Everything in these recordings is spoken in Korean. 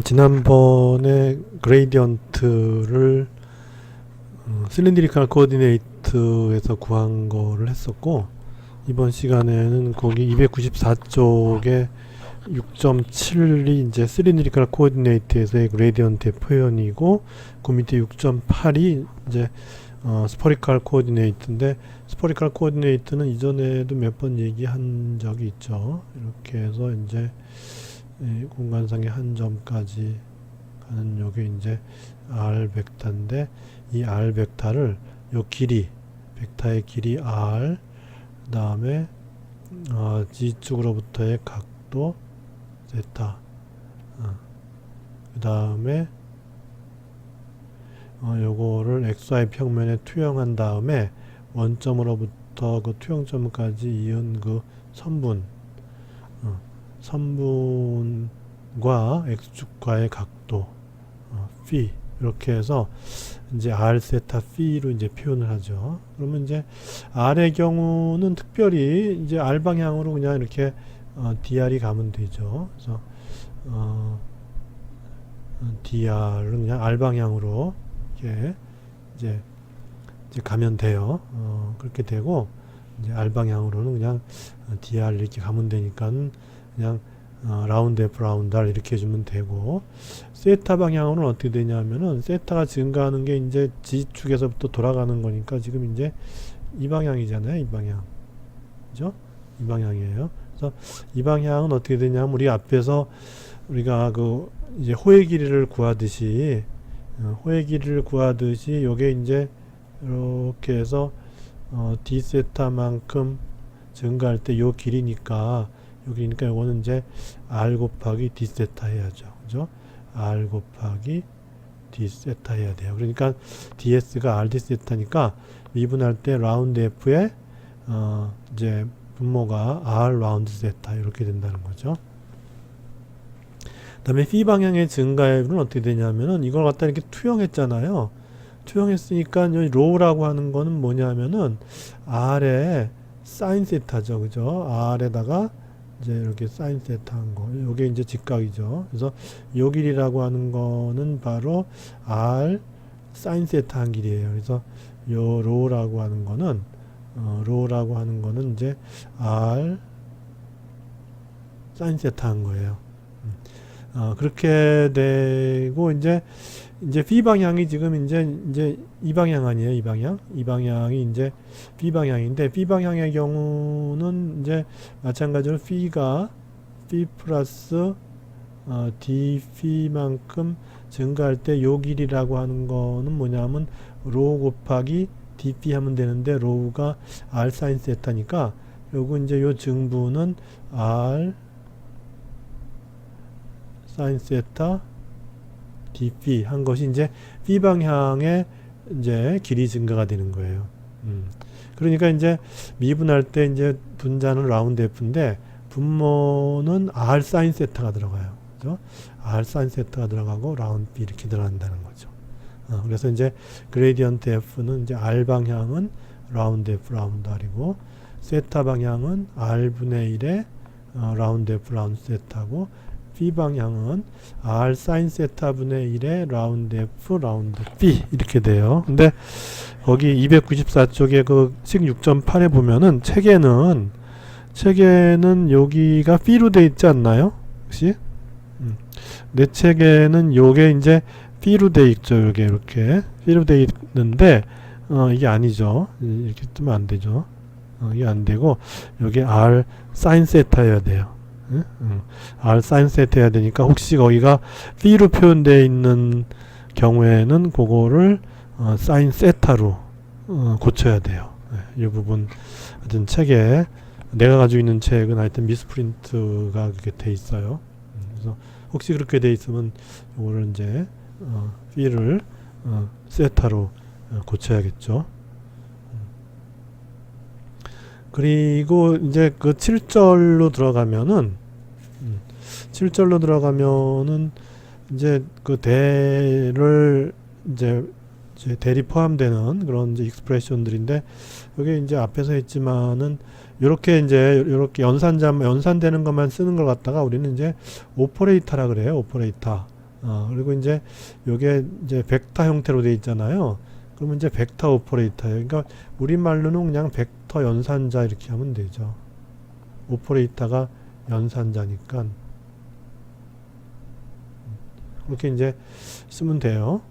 지난번에 그레이디언트를 실린드리컬 코디네이트에서 구한 거를 했었고, 이번 시간에는 거기 294쪽에 6.7이 이제 실린드리컬 코디네이트에서의 그레이디언트의 표현이고, 그 밑에 6.8이 이제 스퍼리컬 코디네이트인데, 스퍼리컬 코디네이트는 이전에도 몇 번 얘기한 적이 있죠. 이렇게 해서 이제 공간상의 한 점까지 가는 요게 이제 R 벡터인데, 이 R 벡터를 요 길이, 벡터의 길이 R, 그 다음에 G축으로부터의 각도 세타, 그 다음에 요거를 XY 평면에 투영한 다음에 원점으로부터 그 투영점까지 이은 그 선분, 선분과 X축과의 각도, phi, 이렇게 해서 이제 R 세타 phi로 이제 표현을 하죠. 그러면 이제 R의 경우는 특별히 이제 R 방향으로 그냥 이렇게 dr이 가면 되죠. 그래서 dr은 그냥 R 방향으로 이렇게 이제 가면 돼요. 그렇게 되고, 이제 R 방향으로는 그냥 dr 이렇게 가면 되니까 그냥 라운드 F 라운드 R 이렇게 해주면 되고, 세타 방향으로는 어떻게 되냐면은, 세타가 증가하는 게 이제 G축에서부터 돌아가는 거니까 지금 이제 이 방향이잖아요. 이 방향. 그죠? 이 방향이에요. 그래서 이 방향은 어떻게 되냐면, 우리 앞에서 우리가 그 이제 호의 길이를 구하듯이, 요게 이제 이렇게 해서 d 세타만큼 증가할 때 요 길이니까, 요거는 이제 r 곱하기 d 세타 해야죠. 그죠? r 곱하기 d 세타 해야 돼요. 그러니까 ds가 r d 세타니까 미분할 때 라운드 f에 이제 분모가 r 라운드 세타 이렇게 된다는 거죠. 그 다음에 phi 방향의 증가율은 어떻게 되냐면은, 이걸 갖다 이렇게 투영했잖아요. 투영했으니까 이 로우라고 하는 거는 뭐냐면은 r의 사인 세타죠. 그죠? r에다가 이제 이렇게 사인 세타 한 거. 요게 이제 직각이죠. 그래서 요 길이라고 하는 거는 바로 r 사인 세타 한 길이에요. 그래서 요 로우라고 하는 거는 이제 r 사인 세타 한 거예요. 그렇게 되고, 이제 phi 방향이 지금 이제 이 방향 아니에요. 이 방향이 이제 phi 방향인데, phi 방향의 경우는 이제 마찬가지로 phi가 phi 플러스 d phi만큼 증가할 때 요 길이라고 하는 거는 뭐냐면 로우 곱하기 d phi 하면 되는데, 로우가 r 사인 세타니까 요거 이제 요 증부는 r 사인 세타 d phi 한 것이 이제 phi 방향의 이제 길이 증가가 되는 거예요. 그러니까 이제 미분할 때 이제 분자는 라운드 f인데, 분모는 r 사인 세타가 들어가요. 그죠? r 사인 세타가 들어가고 라운드 b 이렇게 들어간다는 거죠. 그래서 이제 그레디언트 f는 이제 r 방향은 라운드 f 라운드 r이고, 세타 방향은 r 분의 1의 라운드 f 라운드 세타고, phi 방향은 r 사인 세타 분의 1의 라운드 f 라운드 b 이렇게 돼요. 근데 거기 294쪽에 그 식 6.8에 보면은 책에는 여기가 phi로 돼 있지 않나요? 혹시? 내 책에는 요게 이제 phi로 돼 있죠. 요게 이렇게 phi로 돼 있는데 이게 아니죠. 이렇게 뜨면 안 되죠. 이게 안 되고, 요게 r 사인 세타여야 돼요. R 사인 세타 해야 되니까, 혹시 거기가 phi로 표현되어 있는 경우에는 그거를 사인 세타로 고쳐야 돼요. 이 부분 하여튼 책에, 내가 가지고 있는 책은 하여튼 미스프린트가 그렇게 돼 있어요. 그래서 혹시 그렇게 돼 있으면 이거를 이제 phi를 세타로 고쳐야겠죠. 그리고 이제 그 7절로 들어가면은, 이제 그 대를 이제 대리 포함되는 그런 이제 익스프레션들인데, 여기 이제 앞에서 했지만은 요렇게 연산되는 것만 쓰는 걸 갖다가 우리는 이제 오퍼레이터라 그래요. 오퍼레이터. 그리고 이제 요게 이제 벡터 형태로 되어 있잖아요. 그러면 이제 벡터 오퍼레이터예요. 그러니까 우리말로는 그냥 벡터 연산자 이렇게 하면 되죠. 오퍼레이터가 연산자니까 그렇게 이제 쓰면 돼요.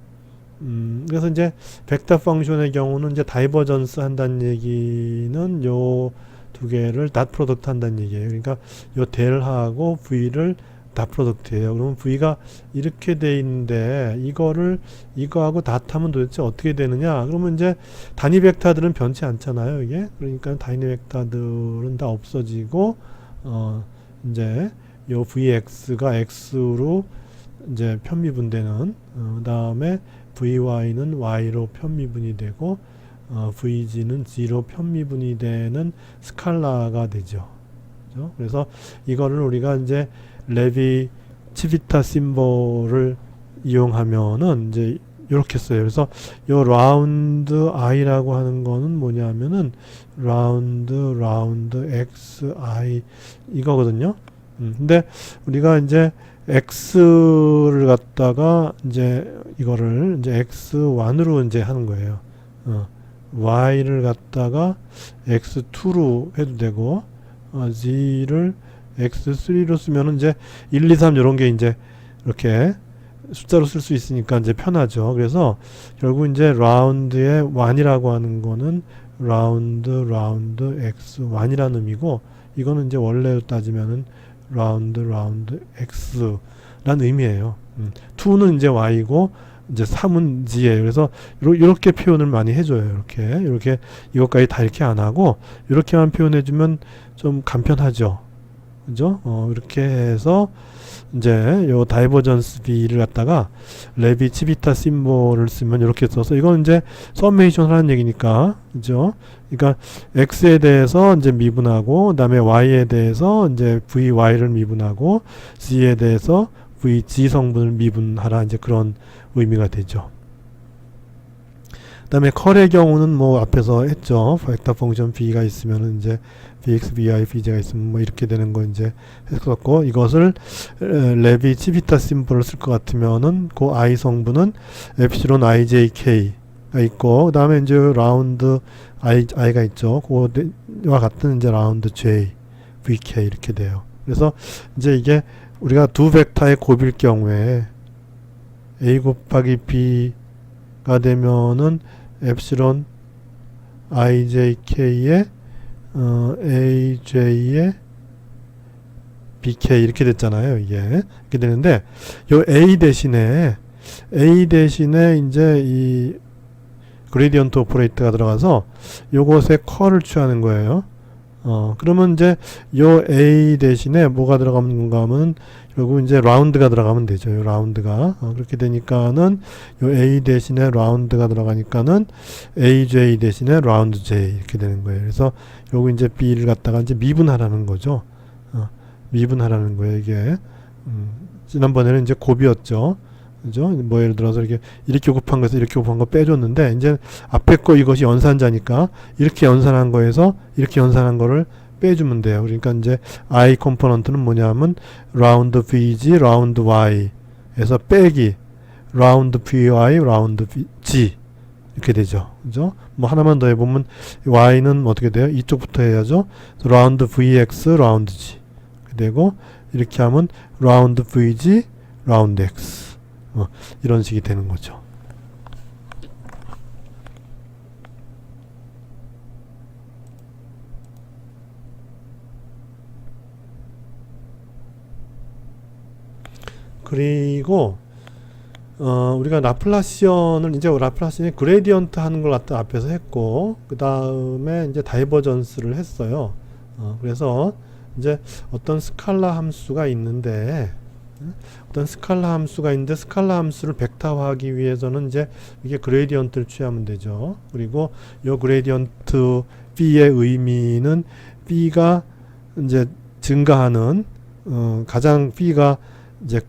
그래서 이제 벡터 펑션의 경우는 이제 다이버전스 한다는 얘기는 요 두 개를 닷 프로덕트 한다는 얘기예요. 그러니까 요 델하고 v를 닷 프로덕트예요. 그러면 v가 이렇게 돼 있는데 이거를 이거하고 닷 하면 도대체 어떻게 되느냐? 그러면 이제 단위 벡터들은 변치 않잖아요, 이게. 그러니까 단위 벡터들은 다 없어지고 이제 요 vx가 x로 이제 편미분되는 그다음에 vy는 y로 편미분이 되고 vg는 g로 편미분이 되는 스칼라가 되죠. 그렇죠? 그래서 이거를 우리가 이제 레비 치비타 심볼을 이용하면은 이제 이렇게 써요. 그래서 요 라운드 i라고 하는 거는 뭐냐면은 라운드 xi 이거거든요. 근데 우리가 이제 x를 갖다가 이제 이거를 이제 x1으로 이제 하는 거예요. y를 갖다가 x2로 해도 되고 g를 x3로 쓰면은 이제 1, 2, 3 이런 게 이제 이렇게 숫자로 쓸 수 있으니까 이제 편하죠. 그래서 결국 이제 라운드의 1이라고 하는 거는 라운드 x1이라는 의미고 이거는 이제 원래로 따지면은 라운드 x라는 의미예요. 2는 이제 y고 이제 3은 g예요. 그래서 이렇게 표현을 많이 해줘요. 이렇게 이것까지 다 이렇게 안 하고 이렇게만 표현해주면 좀 간편하죠. 그죠? 이렇게 해서 이제 요 다이버전스 B를 갖다가 레비 치비타 심볼을 쓰면 이렇게 써서 이건 이제 서메이션 하는 얘기니까 그죠? 그러니까 X에 대해서 이제 미분하고 그다음에 Y에 대해서 이제 VY를 미분하고 G에 대해서 VG 성분을 미분하라 이제 그런 의미가 되죠. 그다음에 컬의 경우는 뭐 앞에서 했죠. 벡터 펑션 B가 있으면은 이제 Bx, By, Bj가 있으면 뭐 이렇게 되는 거 이제 했었고 이것을 레비 치비타 심볼을 쓸 것 같으면은 그 I 성분은 에프실론 IJK가 있고 그다음에 이제 라운드 I가 있죠. 그와 같은 이제 라운드 J, VK 이렇게 돼요. 그래서 이제 이게 우리가 두 벡터의 곱일 경우에 A 곱하기 B가 되면은 엡실론 IJK에 AJ에 BK 이렇게 됐잖아요. 이게 이렇게 되는데 요 A 대신에 이제 이 그레디언트 오퍼레이터가 들어가서 요것에 컬을 취하는 거예요. 그러면 이제 요 A 대신에 뭐가 들어가는가 하면 결국 이제 라운드가 들어가면 되죠. 요 라운드가. 그렇게 되니까는 요 A 대신에 라운드가 들어가니까는 AJ 대신에 라운드 J 이렇게 되는 거예요. 그래서 요거 이제 B를 갖다가 이제 미분하라는 거죠. 미분하라는 거예요, 이게. 지난번에는 이제 곱이었죠. 그죠? 뭐 예를 들어서 이렇게 곱한 거에서 이렇게 곱한 거 빼줬는데 이제 앞에 거 이것이 연산자니까 이렇게 연산한 거에서 이렇게 연산한 거를 빼주면 돼요. 그러니까 이제 I 컴포넌트는 뭐냐면 라운드 VG, 라운드 Y에서 빼기 라운드 VY, 라운드 G 이렇게 되죠. 그죠? 뭐 하나만 더 해보면 Y는 어떻게 돼요? 이쪽부터 해야죠. 라운드 VX, 라운드 G 이렇게 되고 이렇게 하면 라운드 VG, 라운드 X 이런 식이 되는 거죠. 그리고 우리가 라플라시언을 이제 라플라시언이 그레디언트 하는 걸 갖다 앞에서 했고 그 다음에 이제 다이버전스를 했어요. 그래서 이제 어떤 스칼라 함수가 있는데 스칼라 함수를 벡터화하기 위해서는 이제 이게 그레디언트를 취하면 되죠. 그리고 요 그레디언트 B의 의미는 B가 이제 증가하는 가장 B가 이제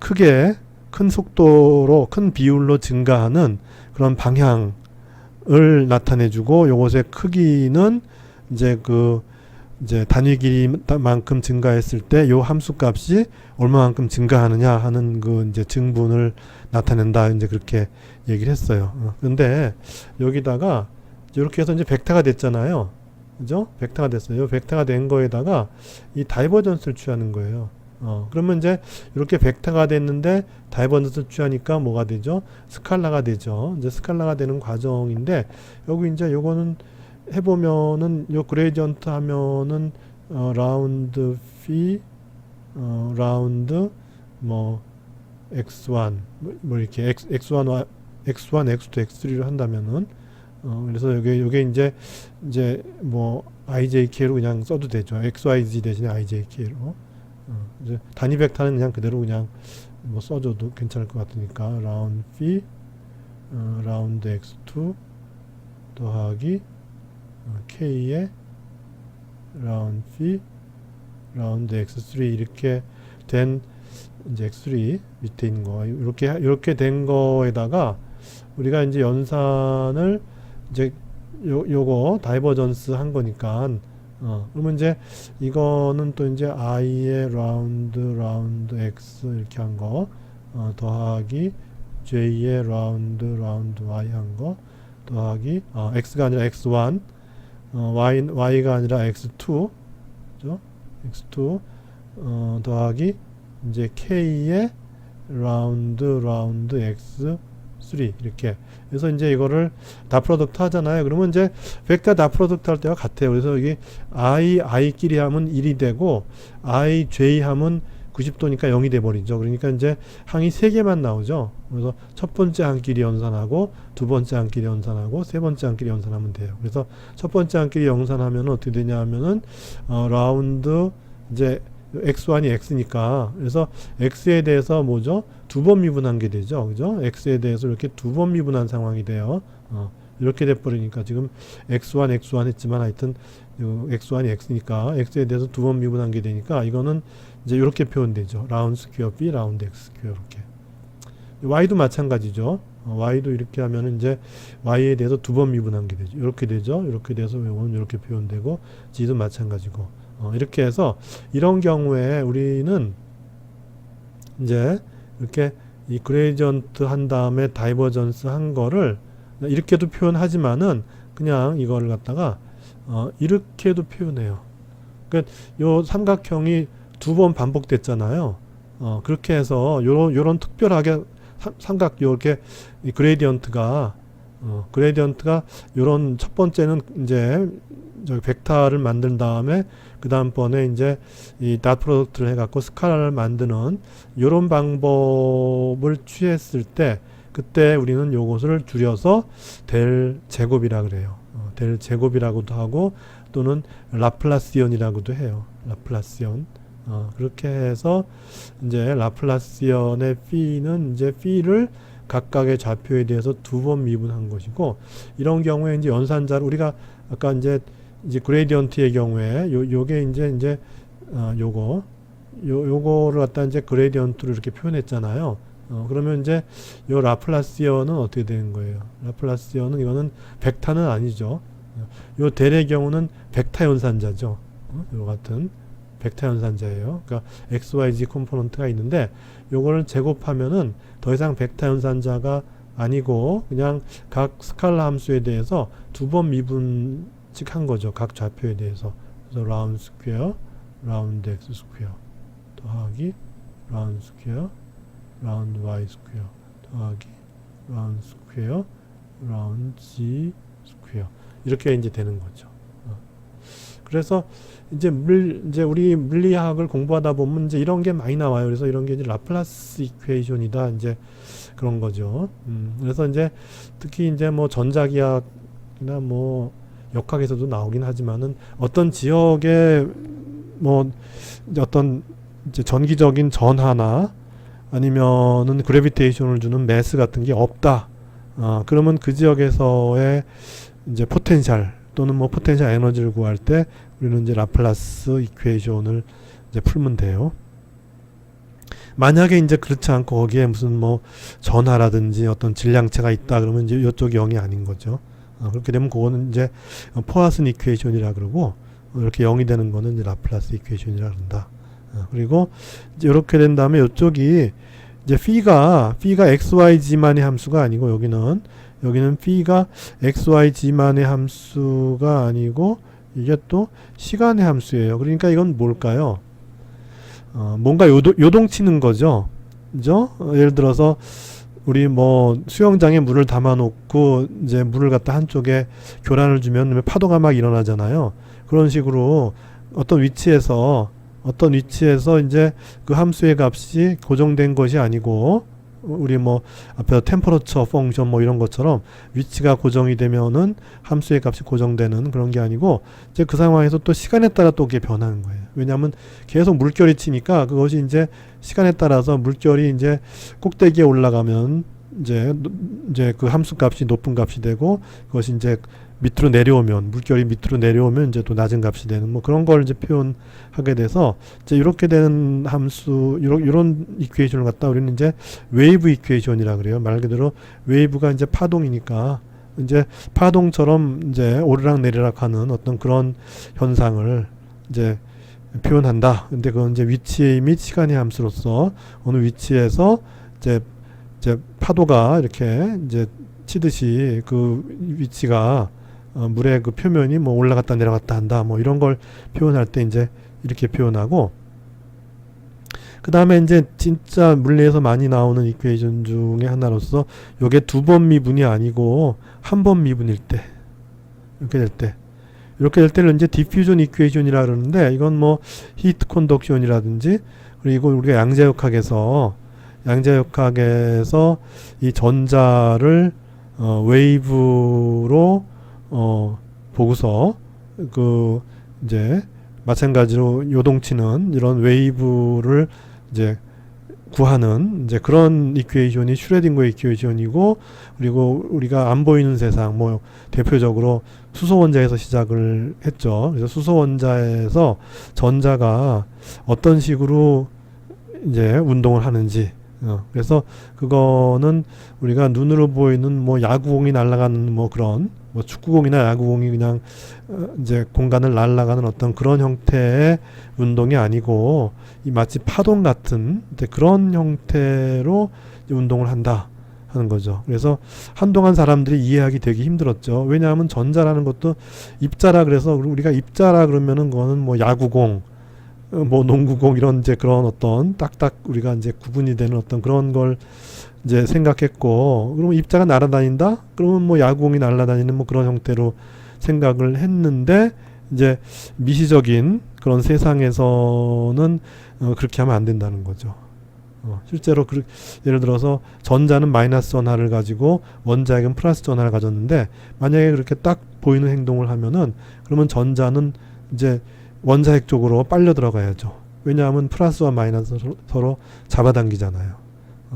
큰 속도로 큰 비율로 증가하는 그런 방향을 나타내주고 요것의 크기는 이제 그 이제 단위 길이만큼 증가했을 때 요 함수 값이 얼마만큼 증가하느냐 하는 그 이제 증분을 나타낸다. 이제 그렇게 얘기를 했어요. 근데 여기다가 이렇게 해서 이제 벡터가 됐잖아요. 그죠? 벡터가 됐어요. 벡터가 된 거에다가 이 다이버전스를 취하는 거예요. 그러면 이제 이렇게 벡터가 됐는데 다이버전스를 취하니까 뭐가 되죠? 스칼라가 되죠. 이제 스칼라가 되는 과정인데 여기 이제 요거는 해보면은 요 그레디언트 하면은 라운드 phi 라운드 뭐 x1 뭐 이렇게 x1 x1 x2 x3를 한다면은 그래서 요게 이제 뭐 ijk로 그냥 써도 되죠. xyz 대신에 ijk로 이제 단위 벡터는 그냥 그대로 그냥 뭐 써줘도 괜찮을 것 같으니까 라운드 phi 라운드 x2 더하기 k의 라운드 phi 라운드 x3 이렇게 된 이제 x3 밑에 있는 거 이렇게 된 거에다가 우리가 이제 연산을 이제 요거 다이버전스 한 거니까 그러면 이제 이거는 또 이제 i의 라운드 x 이렇게 한 거 더하기 j의 라운드 y 한 거 더하기 x가 아니라 x1 y가 아니라 x2 그죠? x2 더하기 이제 k의 라운드 x3 이렇게 그래서 이제 이거를 다 프로덕트 하잖아요. 그러면 이제 벡터 다 프로덕트 할 때와 같아요. 그래서 여기 i끼리 하면 1이 되고 ij 하면 90도니까 0이 돼 버리죠. 그러니까 이제 항이 3개만 나오죠. 그래서 첫 번째 항끼리 연산하고 두 번째 항끼리 연산하고 세 번째 항끼리 연산하면 돼요. 그래서 첫 번째 항끼리 연산하면 어떻게 되냐 하면은 라운드 이제 x1이 x니까 그래서 x에 대해서 뭐죠? 두 번 미분한 게 되죠. 그죠? x에 대해서 이렇게 두 번 미분한 상황이 돼요. 이렇게 돼 버리니까 지금 x1 했지만 하여튼 x1이 x니까 x에 대해서 두 번 미분한 게 되니까 이거는 이제 이렇게 표현되죠. 라운드 스퀘어 b 라운드 x 스퀘어 이렇게. y도 마찬가지죠. y도 이렇게 하면은 이제 y에 대해서 두 번 미분한 게 되죠. 이렇게 되죠. 이렇게 돼서 요거는 이렇게 표현되고 g도 마찬가지고 이렇게 해서 이런 경우에 우리는 이제 이렇게 이 그레디언트 한 다음에 다이버전스 한 거를 이렇게도 표현하지만은 그냥 이거를 갖다가 이렇게도 표현해요. 그러니까 요 삼각형이 두 번 반복됐잖아요. 그렇게 해서 요런 특별하게 삼각 요렇게 이 그레디언트가 요런 첫 번째는 이제 저기 벡터를 만든 다음에 그 다음번에 이제 이 닷 프로덕트를 해갖고 스칼라를 만드는 요런 방법을 취했을 때 그때 우리는 요것을 줄여서 델 제곱이라 그래요. 델 제곱이라고도 하고 또는 라플라시언이라고도 해요. 라플라시언. 그렇게 해서 이제 라플라시언의 p는 이제 p를 각각의 좌표에 대해서 두 번 미분한 것이고 이런 경우에 이제 연산자를 우리가 아까 이제 그레디언트의 경우에 요게 이제 요거를 갖다 이제 그레디언트로 이렇게 표현했잖아요. 그러면 이제 요 라플라시언은 어떻게 되는 거예요? 라플라시언은 이거는 벡터는 아니죠. 요 델의 경우는 벡터 연산자죠. 요 같은 벡터 연산자예요. 그러니까 xyz 컴포넌트가 있는데 요거를 제곱하면은 더 이상 벡터 연산자가 아니고 그냥 각 스칼라 함수에 대해서 두 번 미분씩 한 거죠. 각 좌표에 대해서. 그래서 라운드 스퀘어, 라운드 x 스퀘어 더하기 라운드 스퀘어, 라운드 y 스퀘어 더하기 라운드 스퀘어, 라운드 g 스퀘어 이렇게 이제 되는 거죠. 그래서 이제 우리 물리학을 공부하다 보면 이제 이런 게 많이 나와요. 그래서 이런 게 이제 라플라스 이퀘이션이다 이제 그런 거죠. 그래서 이제 특히 이제 뭐 전자기학이나 뭐 역학에서도 나오긴 하지만은 어떤 지역에 뭐 이제 어떤 이제 전기적인 전하나 아니면은 그래비테이션을 주는 매스 같은 게 없다. 그러면 그 지역에서의 이제 포텐셜 또는 뭐 포텐셜 에너지를 구할 때 우리는 이제 라플라스 이퀘이션을 이제 풀면 돼요. 만약에 이제 그렇지 않고 거기에 무슨 뭐 전하라든지 어떤 질량체가 있다 그러면 이제 이쪽이 0이 아닌 거죠. 그렇게 되면 그거는 이제 포아슨 이퀘이션이라 그러고 이렇게 0이 되는 거는 이제 라플라스 이퀘이션이라 그런다. 그리고 이제 이렇게 된 다음에 이쪽이 이제 p가 xyz만의 함수가 아니고 여기는 p가 xyz만의 함수가 아니고 이게 또 시간의 함수예요. 그러니까 이건 뭘까요? 뭔가 요동치는 거죠. 그죠? 예를 들어서 우리 뭐 수영장에 물을 담아 놓고 이제 물을 갖다 한쪽에 교란을 주면 파도가 막 일어나잖아요. 그런 식으로 어떤 위치에서 이제 그 함수의 값이 고정된 것이 아니고 우리 뭐 앞에서 템퍼러처 펑션 뭐 이런 것처럼 위치가 고정이 되면은 함수의 값이 고정되는 그런 게 아니고 이제 그 상황에서 또 시간에 따라 또 그게 변하는 거예요. 왜냐하면 계속 물결이 치니까 그것이 이제 시간에 따라서 물결이 이제 꼭대기에 올라가면 이제 그 함수 값이 높은 값이 되고 그것이 이제 밑으로 내려오면 물결이 밑으로 내려오면 이제 또 낮은 값이 되는 뭐 그런 걸 이제 표현하게 돼서 이제 이렇게 되는 함수 이런 이퀘이션을 갖다 우리는 이제 웨이브 이퀘이션이라 그래요. 말 그대로 웨이브가 이제 파동이니까 이제 파동처럼 이제 오르락 내리락 하는 어떤 그런 현상을 이제 표현한다. 근데 그건 이제 위치 및 시간의 함수로서 어느 위치에서 이제 파도가 이렇게 이제 치듯이 그 위치가 물의 그 표면이 뭐 올라갔다 내려갔다 한다 뭐 이런 걸 표현할 때 이제 이렇게 표현하고 그 다음에 이제 진짜 물리에서 많이 나오는 이퀘이션 중에 하나로서 요게 두 번 미분이 아니고 한 번 미분일 때 이렇게 될 때는 이제 디퓨전 이퀘이션이라 그러는데 이건 뭐 히트 컨덕션이라든지 그리고 우리가 양자역학에서 이 전자를 웨이브로 보고서 그 이제 마찬가지로 요동치는 이런 웨이브를 이제 구하는 이제 그런 이퀘이션이 슈레딩거 이퀘이션이고 그리고 우리가 안 보이는 세상 뭐 대표적으로 수소 원자에서 시작을 했죠. 그래서 수소 원자에서 전자가 어떤 식으로 이제 운동을 하는지 그래서 그거는 우리가 눈으로 보이는 뭐 야구공이 날아가는 뭐 그런 뭐 축구공이나 야구공이 그냥 이제 공간을 날아가는 어떤 그런 형태의 운동이 아니고 이 마치 파동 같은 그런 형태로 운동을 한다 하는 거죠. 그래서 한동안 사람들이 이해하기 되게 힘들었죠. 왜냐하면 전자라는 것도 입자라 그래서 우리가 입자라 그러면은 그거는 뭐 야구공 뭐 농구공 이런 이제 그런 어떤 딱딱 우리가 이제 구분이 되는 어떤 그런 걸 이제 생각했고 그러면 입자가 날아다닌다? 그러면 뭐 야구공이 날아다니는 뭐 그런 형태로 생각을 했는데 이제 미시적인 그런 세상에서는 그렇게 하면 안 된다는 거죠. 실제로 예를 들어서 전자는 마이너스 전하를 가지고 원자핵은 플러스 전하를 가졌는데 만약에 그렇게 딱 보이는 행동을 하면은 그러면 전자는 이제 원자핵 쪽으로 빨려 들어가야죠. 왜냐하면 플러스와 마이너스 서로 잡아당기잖아요.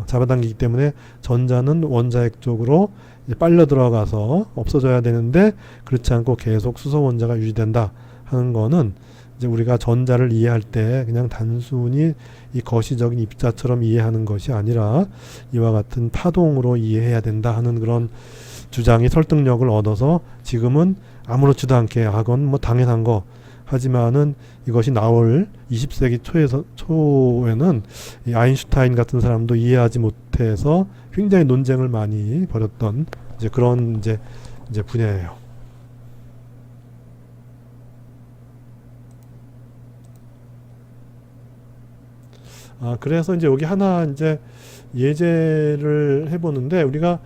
잡아당기기 때문에 전자는 원자핵 쪽으로 빨려 들어가서 없어져야 되는데 그렇지 않고 계속 수소 원자가 유지된다 하는 거는 이제 우리가 전자를 이해할 때 그냥 단순히 이 거시적인 입자처럼 이해하는 것이 아니라 이와 같은 파동으로 이해해야 된다 하는 그런 주장이 설득력을 얻어서 지금은 아무렇지도 않게 그건 뭐 당연한 거 하지만은 이것이 나올 20세기 초에는 이 아인슈타인 같은 사람도 이해하지 못해서 굉장히 논쟁을 많이 벌였던 이제 그런 이제 분야예요. 그래서 이제 여기 하나 이제 예제를 해보는데 우리가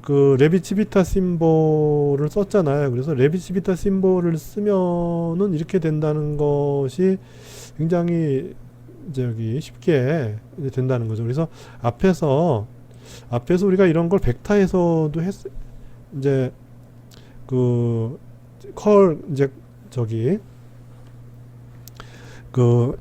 그 레비치비타 심볼을 썼잖아요. 그래서 레비치비타 심볼을 쓰면은 이렇게 된다는 것이 굉장히 이제 여기 쉽게 이제 된다는 거죠. 그래서 앞에서 우리가 이런 걸 벡터에서도 이제 그 이제 저기 그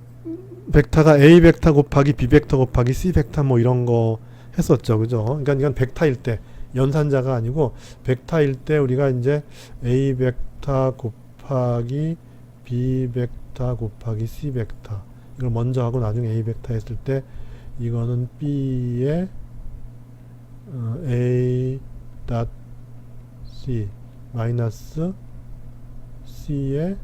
벡터가 A 벡터 곱하기 B 벡터 곱하기 C 벡터 뭐 이런 거 했었죠. 그죠? 그러니까 이건 벡터일 때 연산자가 아니고 벡터일 때 우리가 이제 A 벡터 곱하기 B 벡터 곱하기 C 벡터 이걸 먼저 하고 나중에 A 벡터 했을 때 이거는 B의 A 닷 C 마이너스 C의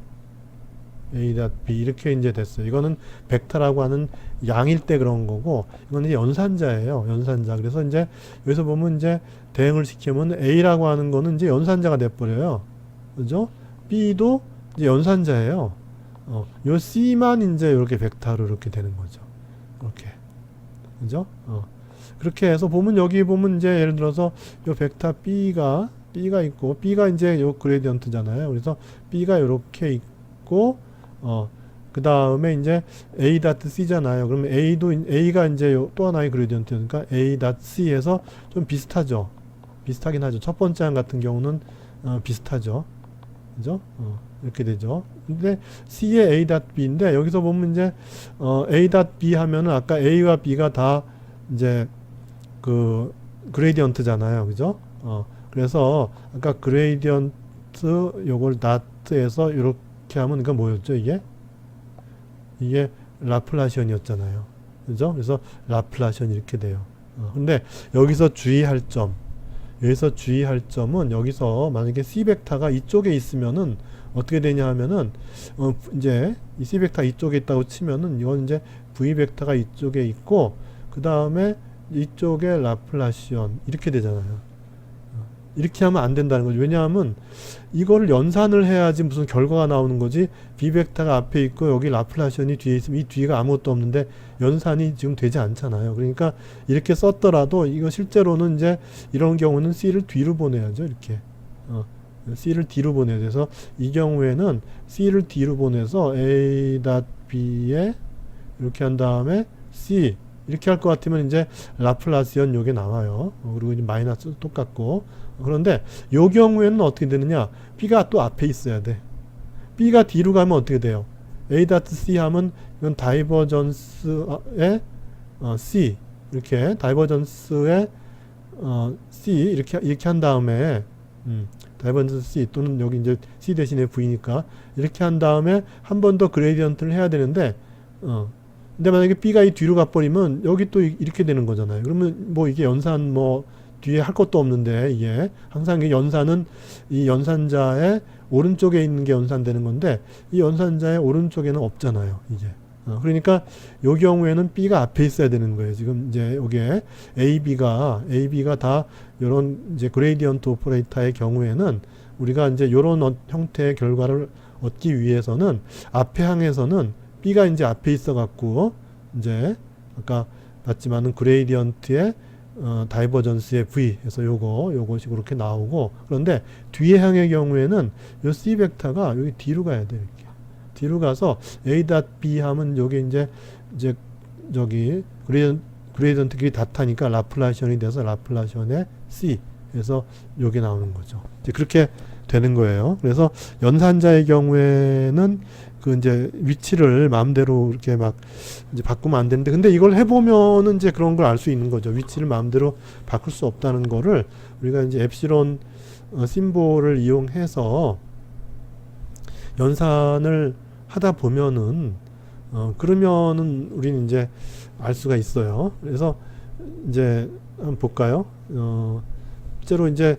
A.B 이렇게 이제 됐어요. 이거는 벡터라고 하는 양일 때 그런 거고, 이거는 이제 연산자예요. 연산자. 그래서 이제 여기서 보면 이제 대응을 시키면 A라고 하는 거는 이제 연산자가 돼버려요. 그죠? B도 이제 연산자예요. 요 C만 이제 이렇게 벡터로 이렇게 되는 거죠. 이렇게. 그죠? 그렇게 해서 보면 여기 보면 이제 예를 들어서 요 벡터 B가 있고, B가 이제 요 그레디언트잖아요. 그래서 B가 이렇게 있고, 그 다음에 이제 A.C잖아요. 그러면 A가 이제 또 하나의 그레디언트니까 A.C에서 좀 비슷하죠. 비슷하긴 하죠. 첫 번째 항 같은 경우는 비슷하죠. 그죠? 이렇게 되죠. 근데 C의 A.B인데 여기서 보면 이제 A.B 하면은 아까 A와 B가 다 이제 그 그레디언트잖아요. 그죠? 그래서 아까 그레디언트 요걸 나트에서 이렇게 하면 그러니까 뭐였죠? 이게 라플라시언이었잖아요. 그죠? 그래서 라플라시언 이렇게 돼요. 근데 여기서 주의할 점은 여기서 만약에 C 벡터가 이쪽에 있으면은 어떻게 되냐 하면은 이제 이 C 벡터 이쪽에 있다고 치면은 이건 이제 V 벡터가 이쪽에 있고 그 다음에 이쪽에 라플라시언 이렇게 되잖아요. 이렇게 하면 안 된다는 거죠. 왜냐하면 이거를 연산을 해야지 무슨 결과가 나오는 거지. B 벡터가 앞에 있고 여기 라플라시언이 뒤에 있으면 이 뒤가 아무것도 없는데 연산이 지금 되지 않잖아요. 그러니까 이렇게 썼더라도 이거 실제로는 이제 이런 경우는 C를 뒤로 보내야죠. 이렇게 C를 뒤로 보내야 돼서 이 경우에는 C를 뒤로 보내서 A.B에 이렇게 한 다음에 C 이렇게 할 것 같으면 이제 라플라시언 요게 나와요. 그리고 이제 마이너스 똑같고. 그런데 요 경우에는 어떻게 되느냐? B가 또 앞에 있어야 돼. B가 뒤로 가면 어떻게 돼요? A.C 하면 이건 다이버전스의 C 이렇게 다이버전스의 C 이렇게 한 다음에 다이버전스 C 또는 여기 이제 C 대신에 V니까 이렇게 한 다음에 한 번 더 그레디언트를 해야 되는데 근데 만약에 B가 이 뒤로 가버리면 여기 또 이렇게 되는 거잖아요. 그러면 뭐 이게 연산 뭐 뒤에 할 것도 없는데 이게 항상 연산은 이 연산자의 오른쪽에 있는 게 연산되는 건데 이 연산자의 오른쪽에는 없잖아요. 이게 그러니까 요 경우에는 B가 앞에 있어야 되는 거예요. 지금 이제 여기에 AB가 다 요런 이제 그레디언트 오퍼레이터의 경우에는 우리가 이제 요런 형태의 결과를 얻기 위해서는 앞에 항에서는 B가 이제 앞에 있어 갖고 이제 아까 봤지만은 그레디언트의 다이버전스의 V 해서 요것이 그렇게 나오고 그런데 뒤에 항의 경우에는 요 C 벡터가 여기 뒤로 가야 돼. 이렇게 뒤로 가서 A.B 하면 여기 이제 저기 그레디언트 길이 다 타니까 라플라시언이 돼서 라플라시언의 C 해서 요게 나오는 거죠. 이제 그렇게 되는 거예요. 그래서 연산자의 경우에는 그 이제 위치를 마음대로 이렇게 막 이제 바꾸면 안 되는데 근데 이걸 해보면은 이제 그런 걸 알 수 있는 거죠. 위치를 마음대로 바꿀 수 없다는 거를 우리가 이제 엡실론 심볼을 이용해서 연산을 하다 보면은 그러면은 우리는 이제 알 수가 있어요. 그래서 이제 한번 볼까요? 실제로 이제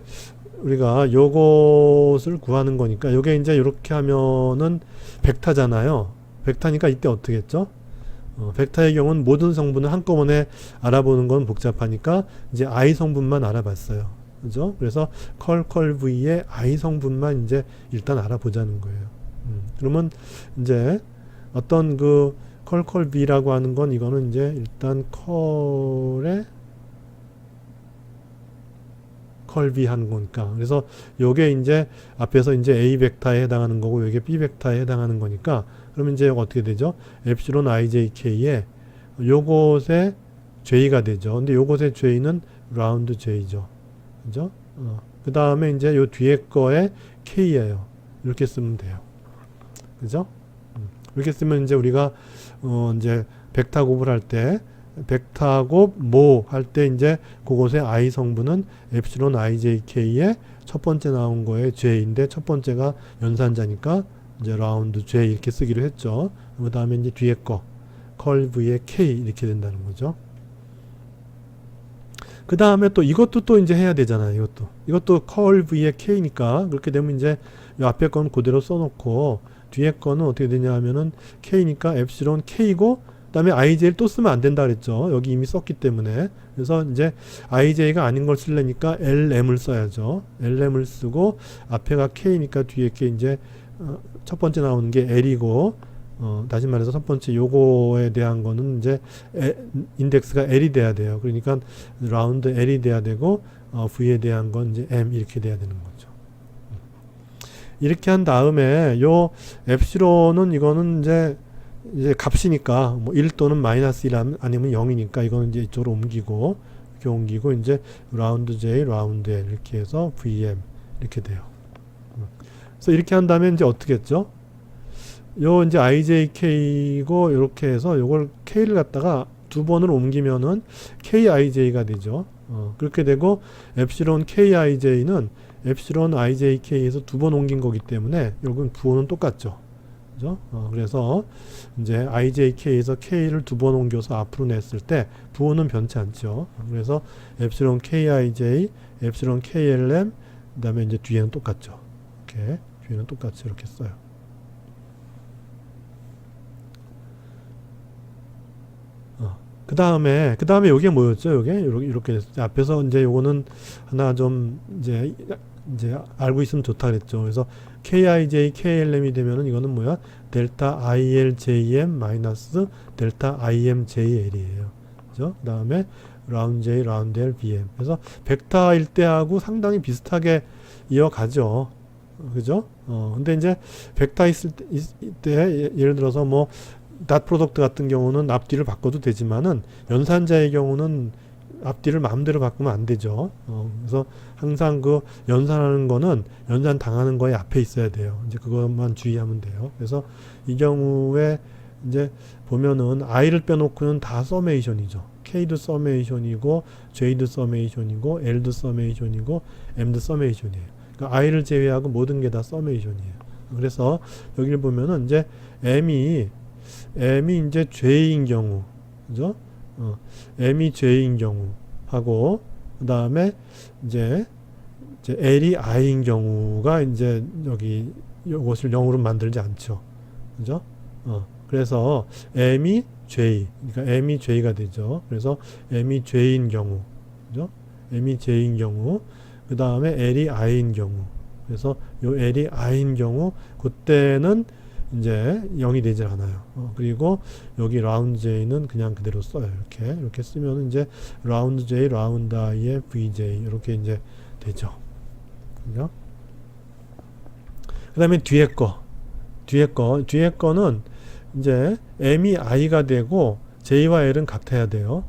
우리가 요것을 구하는 거니까 요게 이제 이렇게 하면은 벡터잖아요. 벡터니까 이때 어떻게 했죠? 벡터의 경우는 모든 성분을 한꺼번에 알아보는 건 복잡하니까 이제 I 성분만 알아봤어요. 그죠? 그래서 컬 V의 I 성분만 이제 일단 알아보자는 거예요. 그러면 이제 어떤 그 컬 V라고 하는 건 이거는 이제 일단 컬의 컬비 하는 거니까. 그래서 요게 이제 앞에서 이제 A 벡터에 해당하는 거고 요게 B 벡터에 해당하는 거니까 그러면 이제 어떻게 되죠? 엡실론 IJK에 요것의 J가 되죠. 근데 요것의 J는 라운드 J죠. 그죠? 그 다음에 이제 요 뒤에 거에 K예요. 이렇게 쓰면 돼요. 그죠? 이렇게 쓰면 이제 우리가 이제 벡터 곱을 할 때 벡터 곱 모 할 때 이제 그곳의 I 성분은 엡실론 IJK의 첫 번째 나온 거에 J인데 첫 번째가 연산자니까 이제 라운드 J 이렇게 쓰기로 했죠. 그 다음에 이제 뒤에 거 컬 V의 K 이렇게 된다는 거죠. 그 다음에 또 이것도 또 이제 해야 되잖아요. 이것도 컬 V의 K니까 그렇게 되면 이제 이 앞에 건 그대로 써놓고 뒤에 거는 어떻게 되냐 하면은 K니까 엡실론 K고 그다음에 IJ를 또 쓰면 안 된다 그랬죠. 여기 이미 썼기 때문에. 그래서 이제 IJ가 아닌 걸 쓰려니까 LM을 써야죠. LM을 쓰고 앞에가 K니까 뒤에 게 이제 첫 번째 나오는 게 L이고 다시 말해서 첫 번째 요거에 대한 거는 이제 인덱스가 L이 돼야 돼요. 그러니까 라운드 L이 돼야 되고 V에 대한 건 이제 M 이렇게 돼야 되는 거죠. 이렇게 한 다음에 요 엡실론은 이거는 이제 값이니까 뭐 1 또는 마이너스 1 아니면 0이니까 이거는 이제 이쪽으로 옮기고 이렇게 옮기고 이제 라운드 J, 라운드 L 이렇게 해서 VM 이렇게 돼요. 그래서 이렇게 한 다음에 이제 어떻게 했죠? 요 이제 IJK고 이렇게 해서 요걸 K를 갖다가 두 번을 옮기면은 KIJ가 되죠. 그렇게 되고 엡실론 KIJ는 엡실론 IJK에서 두 번 옮긴 거기 때문에 여기는 부호는 똑같죠. 그죠? 그래서 이제 IJK에서 K를 두 번 옮겨서 앞으로 냈을 때 부호는 변치 않죠. 그래서 엡실론 KIJ, 엡실론 KLM, 그 다음에 이제 뒤에는 똑같죠. 이렇게 뒤에는 똑같이 이렇게 써요. 그 다음에 여게 뭐였죠? 요게 이렇게 앞에서 이제 요거는 하나 좀 이제 알고 있으면 좋다 그랬죠. 그래서 KIJ, KLM이 되면은 이거는 뭐야? 델타 ILJM 마이너스 델타 IMJL이에요. 그죠? 그 다음에 라운드 J, 라운드 L, BM. 그래서 벡터일 때하고 상당히 비슷하게 이어가죠. 그죠? 근데 이제 벡터 있을 때 예를 들어서 뭐 닷 프로덕트 같은 경우는 앞뒤를 바꿔도 되지만은 연산자의 경우는 앞뒤를 마음대로 바꾸면 안 되죠. 그래서 항상 그 연산하는 거는 연산 당하는 거에 앞에 있어야 돼요. 이제 그것만 주의하면 돼요. 그래서 이 경우에 이제 보면은 I를 빼놓고는 다 서메이션이죠. K도 서메이션이고 J도 서메이션이고 L도 서메이션이고 M도 서메이션이에요. 그러니까 I를 제외하고 모든 게 다 서메이션이에요. 그래서 여기를 보면은 이제 M이 이제 J인 경우, 그죠? M이 J인 경우 하고, 그 다음에 이제 L이 I인 경우가 이제 여기 이것을 0으로 만들지 않죠. 그죠? 그래서 M이 J, 그러니까 M이 J가 되죠. 그래서 M이 J인 경우, 그죠? M이 J인 경우, 그 다음에 L이 I인 경우, 그래서 요 L이 I인 경우, 그때는 이제 0이 되질 않아요. 그리고 여기 라운드 J는 그냥 그대로 써요. 이렇게 쓰면 이제 라운드 J, 라운드 I의 VJ 이렇게 이제 되죠. 그죠? 그 다음에 뒤에 거는 이제 M이 I가 되고 J와 L은 같아야 돼요.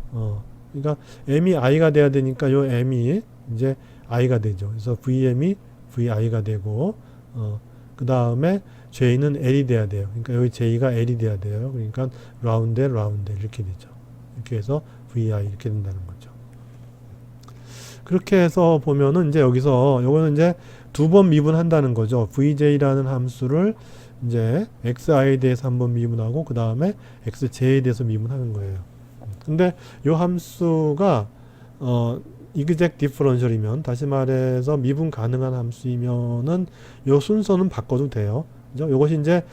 그러니까 M이 I가 돼야 되니까 요 M이 이제 I가 되죠. 그래서 VM이 VI가 되고, 그 다음에 J는 L이 돼야 돼요. 그러니까 여기 J가 L이 돼야 돼요. 그러니까 라운드 이렇게 되죠. 이렇게 해서 VI 이렇게 된다는 거죠. 그렇게 해서 보면은 이제 여기서 요거는 이제 두 번 미분한다는 거죠. VJ라는 함수를 이제 XI에 대해서 한번 미분하고 그 다음에 XJ에 대해서 미분하는 거예요. 근데 요 함수가 exact differential이면, 다시 말해서 미분 가능한 함수이면은 요 순서는 바꿔도 돼요. 그죠? 요것이 이제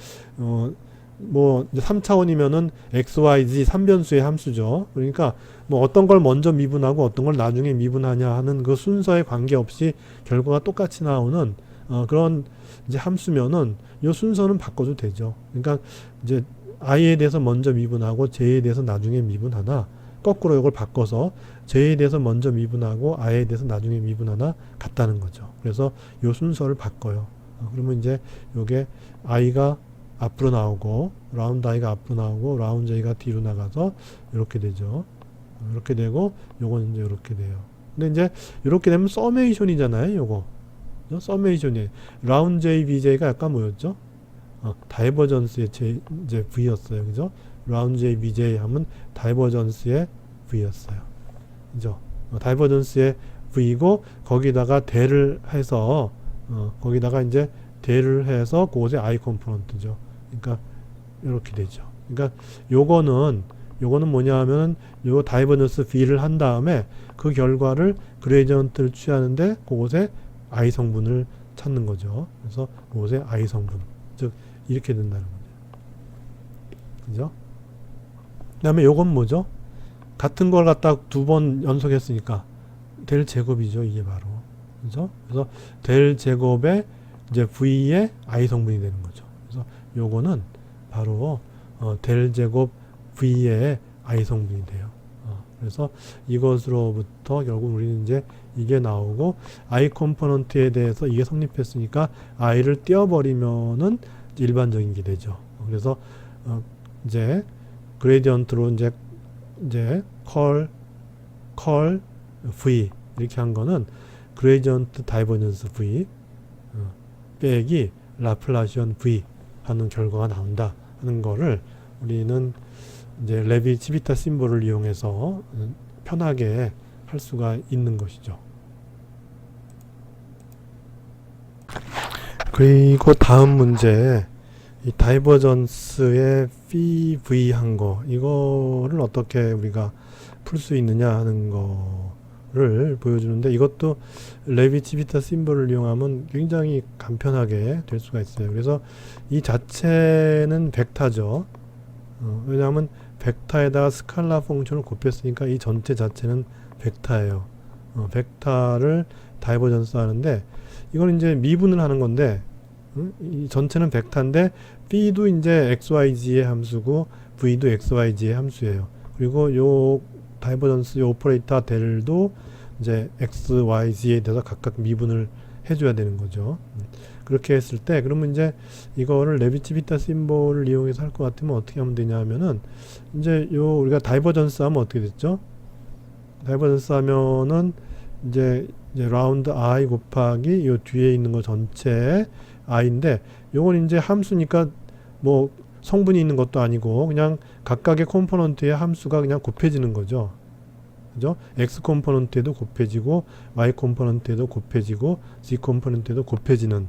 뭐 이제 3차원이면은 XYZ 3변수의 함수죠. 그러니까 뭐 어떤 걸 먼저 미분하고 어떤 걸 나중에 미분하냐 하는 그 순서에 관계없이 결과가 똑같이 나오는 그런 이제 함수면은 요 순서는 바꿔도 되죠. 그러니까 이제 I에 대해서 먼저 미분하고 J에 대해서 나중에 미분하나, 거꾸로 이걸 바꿔서 J에 대해서 먼저 미분하고 I에 대해서 나중에 미분하나 같다는 거죠. 그래서 요 순서를 바꿔요. 그러면 이제 요게 I가 앞으로 나오고 라운드 I가 앞으로 나오고 라운드 J가 뒤로 나가서 이렇게 되죠. 이렇게 되고 요건 이제 이렇게 돼요. 근데 이제 이렇게 되면 서메이션이잖아요. 요거 서메이션이에요. 라운드 J, BJ가 약간 뭐였죠? 다이버전스의 이제 V였어요. 그죠? 라운드 J, BJ 하면 다이버전스의 V였어요. 그죠? 다이버전스의 V고 거기다가 대를 해서 거기다가 이제 대를 해서 그것의 I 컴포넌트죠. 그러니까 이렇게 되죠. 그러니까 요거는 뭐냐 하면은 요 다이버전스 V를 한 다음에 그 결과를 그레디언트를 취하는데 그것의 I 성분을 찾는 거죠. 그래서 그것의 I 성분, 즉 이렇게 된다는 거죠. 그죠? 그 다음에 요건 뭐죠? 같은 걸 갖다 두 번 연속했으니까 델 제곱이죠. 이게 바로. 그죠? 그래서 델 제곱에 이제 v의 i 성분이 되는 거죠. 그래서 요거는 바로 델 제곱 v의 i 성분이 돼요. 그래서 이것으로부터 결국 우리는 이제 이게 나오고 i 컴포넌트에 대해서 이게 성립했으니까 i를 떼어버리면은 일반적인 게 되죠. 그래서 이제 그레디언트로 이제 컬 v 이렇게 한 거는 그레디언트 다이버전스 v 빼기 라플라시언 v 하는 결과가 나온다 하는 거를 우리는 이제 레비-치비타 심볼을 이용해서 편하게 할 수가 있는 것이죠. 그리고 다음 문제, 이 다이버전스의 phi v 한 거, 이거를 어떻게 우리가 풀 수 있느냐 하는 거를 보여주는데, 이것도 레비-치비타 심볼을 이용하면 굉장히 간편하게 될 수가 있어요. 그래서 이 자체는 벡터죠. 왜냐하면 벡터에다가 스칼라 펑션을 곱했으니까 이 전체 자체는 벡터예요. 벡터를 다이버전스 하는데, 이건 이제 미분을 하는 건데, 이 전체는 벡터인데 b도 이제 xyz의 함수고 v도 xyz의 함수예요. 그리고 요 다이버전스 요 오퍼레이터 델도 이제 xyz에 대해서 각각 미분을 해줘야 되는 거죠. 그렇게 했을 때 그러면 이제 이거를 레비-치비타 심볼을 이용해서 할 것 같으면 어떻게 하면 되냐 하면은 이제 요 우리가 다이버전스 하면 어떻게 됐죠? 다이버전스 하면은 이제 라운드 i 곱하기 요 뒤에 있는 거 전체 i인데, 요건 이제 함수니까 뭐 성분이 있는 것도 아니고 그냥 각각의 컴포넌트의 함수가 그냥 곱해지는 거죠. 그죠? x 컴포넌트에도 곱해지고 y 컴포넌트에도 곱해지고 z 컴포넌트에도 곱해지는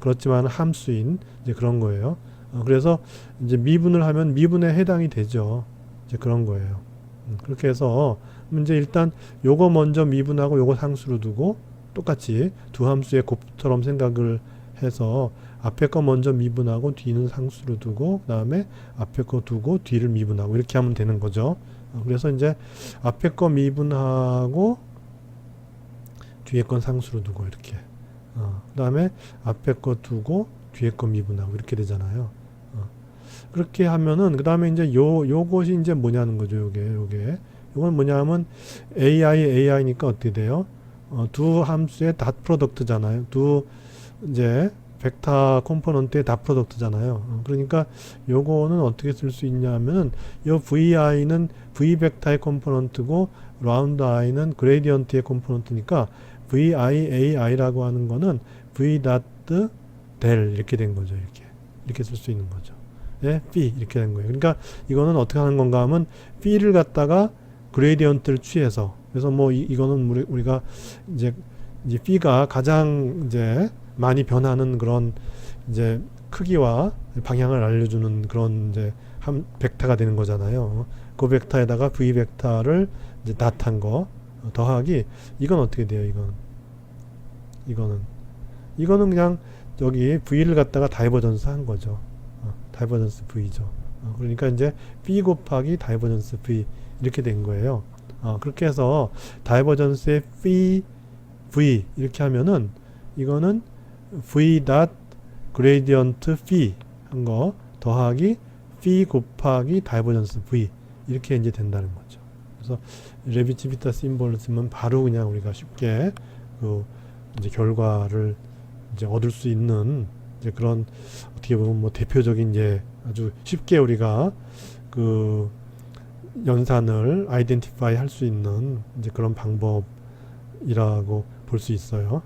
그렇지만 함수인 이제 그런 거예요. 그래서 이제 미분을 하면 미분에 해당이 되죠. 이제 그런 거예요. 그렇게 해서 문제 일단 요거 먼저 미분하고 요거 상수로 두고 똑같이 두 함수의 곱처럼 생각을 해서 앞에 거 먼저 미분하고 뒤는 상수로 두고 그 다음에 앞에 거 두고 뒤를 미분하고 이렇게 하면 되는 거죠. 그래서 이제 앞에 거 미분하고 뒤에 건 상수로 두고 이렇게 그 다음에 앞에 거 두고 뒤에 거 미분하고 이렇게 되잖아요. 그렇게 하면은 그 다음에 이제 요것이 이제 뭐냐는 거죠. 요게 이건 뭐냐면 ai니까 어떻게 돼요? 두 함수의 닷 프로덕트잖아요. 두 이제 벡터 컴포넌트의 닷 프로덕트잖아요. 그러니까 요거는 어떻게 쓸 수 있냐면은 요 vi는 v 벡터의 컴포넌트고 라운드 i는 그레디언트의 컴포넌트니까 viai라고 하는 거는 v 닷 델 이렇게 된 거죠. 이렇게 쓸 수 있는 거죠. 예, phi 이렇게 된 거예요. 그러니까 이거는 어떻게 하는 건가 하면 phi를 갖다가 그레디언트를 취해서, 그래서 뭐 이거는 우리가 이제 phi가 가장 이제 많이 변하는 그런 이제 크기와 방향을 알려주는 그런 이제 벡터가 되는 거잖아요. 그 벡터에다가 v 벡터를 이제 닷한 거 더하기, 이건 어떻게 돼요? 이거는 그냥 여기 v를 갖다가 다이버전스 한 거죠. 다이버전스 v죠. 그러니까 이제 b 곱하기 다이버전스 v 이렇게 된 거예요. 그렇게 해서 다이버전스의 v 이렇게 하면은 이거는 v 닷 그레디언트 phi 한 거 더하기 phi 곱하기 다이버전스 v 이렇게 이제 된다는 거죠. 그래서 레비-치비타 심볼을 쓰면 바로 그냥 우리가 쉽게 그 이제 결과를 이제 얻을 수 있는 이제 그런, 어떻게 보면 뭐 대표적인 이제 아주 쉽게 우리가 그 연산을 아이덴티파이 할 수 있는 이제 그런 방법이라고 볼 수 있어요.